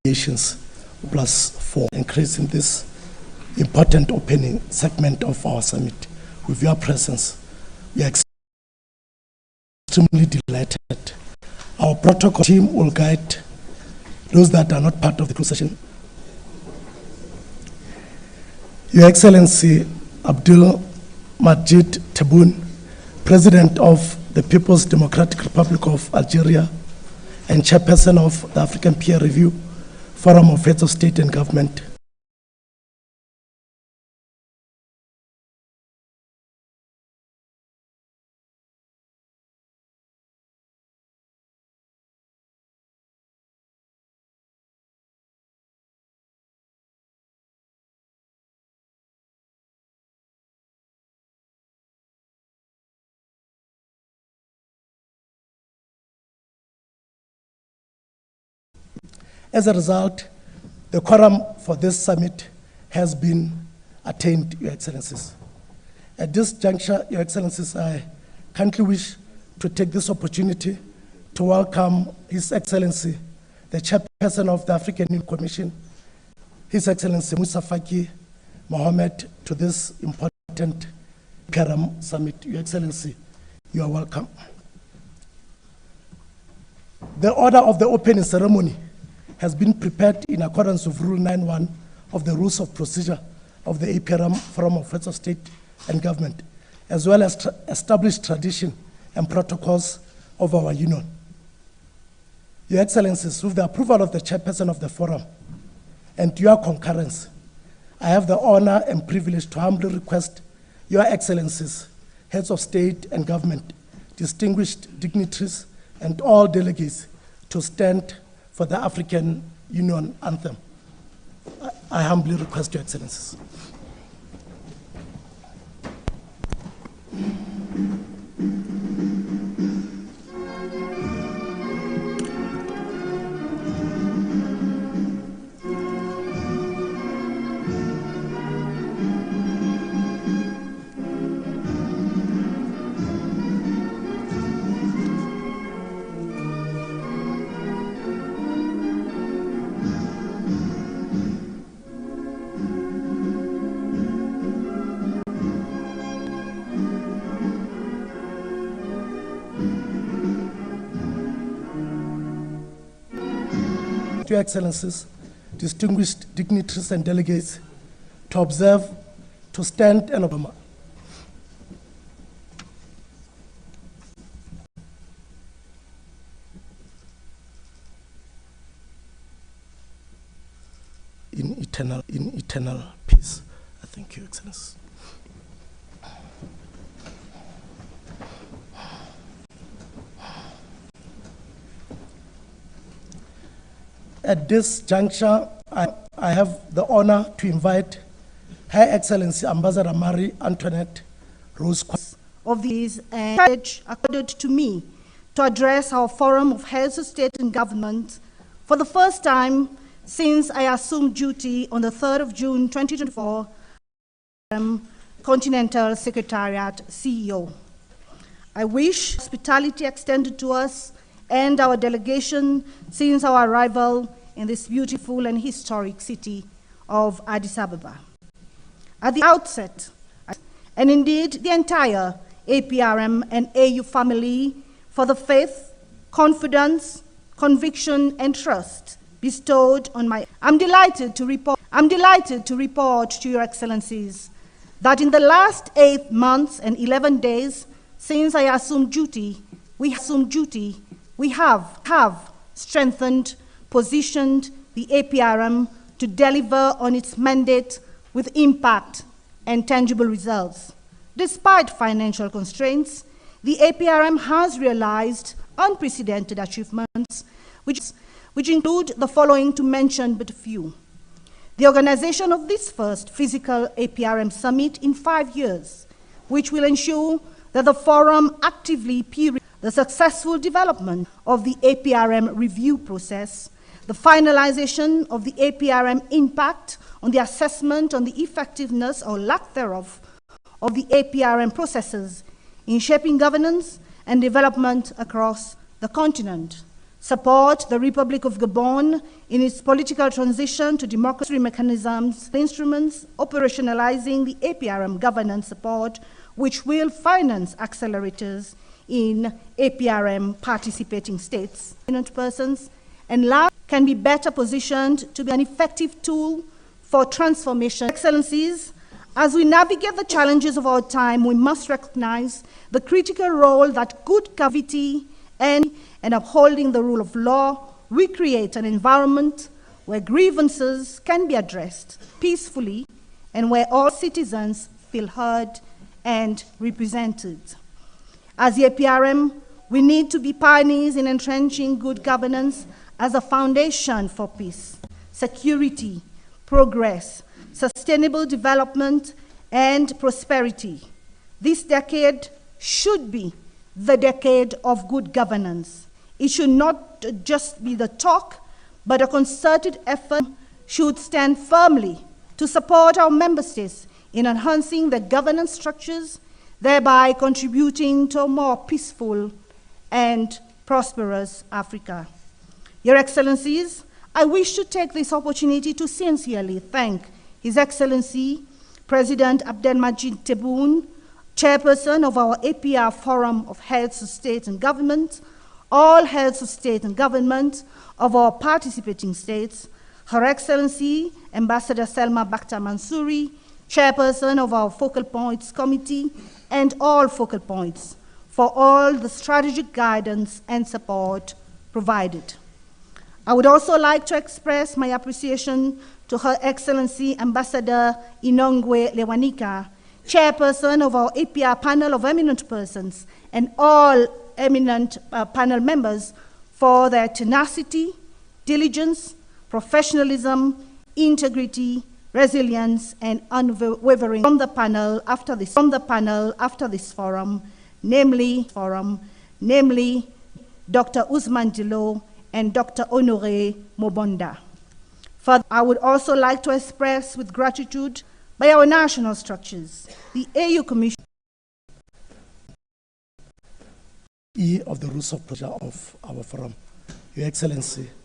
+4, increasing this important opening segment of our summit. With your presence, we are extremely delighted. Our protocol team will guide those that are not part of the closed session. Your Excellency Abdul Majid Tebboune, President of the People's Democratic Republic of Algeria and Chairperson of the African Peer Review Forum of Heads of State and Government. As a result, the quorum for this summit has been attained, Your Excellencies. At this juncture, Your Excellencies, I kindly wish to take this opportunity to welcome His Excellency, the Chairperson of the African Union Commission, His Excellency Mousa Faki Mohammed, to this important Karam summit. Your Excellency, you are welcome. The order of the opening ceremony has been prepared in accordance with Rule 9.1 of the Rules of Procedure of the APRM Forum of Heads of State and Government, as well as established tradition and protocols of our Union. Your Excellencies, with the approval of the Chairperson of the Forum and your concurrence, I have the honor and privilege to humbly request Your Excellencies, Heads of State and Government, distinguished dignitaries, and all delegates to stand for the African Union Anthem. I humbly request Your Excellencies. Your Excellencies, distinguished dignitaries and delegates, to observe, to stand and obey. In eternal peace. I thank you, Excellencies. At this juncture, I have the honor to invite Her Excellency Ambassador Marie Antoinette Rose of these and accorded to me to address our Forum of Heads of State and Government for the first time since I assumed duty on the 3rd of June 2024, Continental Secretariat CEO. I wish hospitality extended to us and our delegation since our arrival in this beautiful and historic city of Addis Ababa. At the outset, and indeed the entire APRM and AU family, for the faith, confidence, conviction, and trust bestowed on my... I'm delighted to report to Your Excellencies that in the last 8 months and 11 days since I assumed duty, we have strengthened, positioned the APRM to deliver on its mandate with impact and tangible results. Despite financial constraints, the APRM has realized unprecedented achievements, which include the following, to mention but a few. The organization of this first physical APRM summit in 5 years, which will ensure that the forum actively the successful development of the APRM review process, the finalization of the APRM impact on the assessment on the effectiveness or lack thereof of the APRM processes in shaping governance and development across the continent. support the Republic of Gabon in its political transition to democracy mechanisms, instruments, operationalizing the APRM governance support, which will finance accelerators in APRM participating states, persons, and last, can be better positioned to be an effective tool for transformation. Excellencies, as we navigate the challenges of our time, we must recognize the critical role that good governance and upholding the rule of law will create an environment where grievances can be addressed peacefully and where all citizens feel heard and represented. As the APRM, we need to be pioneers in entrenching good governance as a foundation for peace, security, progress, sustainable development, and prosperity. This decade should be the decade of good governance. It should not just be the talk, but a concerted effort should stand firmly to support our member states in enhancing their governance structures, thereby contributing to a more peaceful and prosperous Africa. Your Excellencies, I wish to take this opportunity to sincerely thank His Excellency, President Abdelmajid Tebboune, Chairperson of our APR Forum of Heads of State and Government, all heads of state and government of our participating states, Her Excellency Ambassador Selma Bakhtar Mansouri, Chairperson of our Focal Points Committee, and all focal points for all the strategic guidance and support provided. I would also like to express my appreciation to Her Excellency Ambassador Inongwe Lewanika, Chairperson of our APR panel of eminent persons, and all eminent panel members for their tenacity, diligence, professionalism, integrity, resilience, and unwavering from the panel after this forum, namely Dr. Usman Dilo and Dr. Honoré Mobonda. Further, I would also like to express with gratitude by our national structures, the AU Commission of the rules of procedure of our forum. Your Excellency,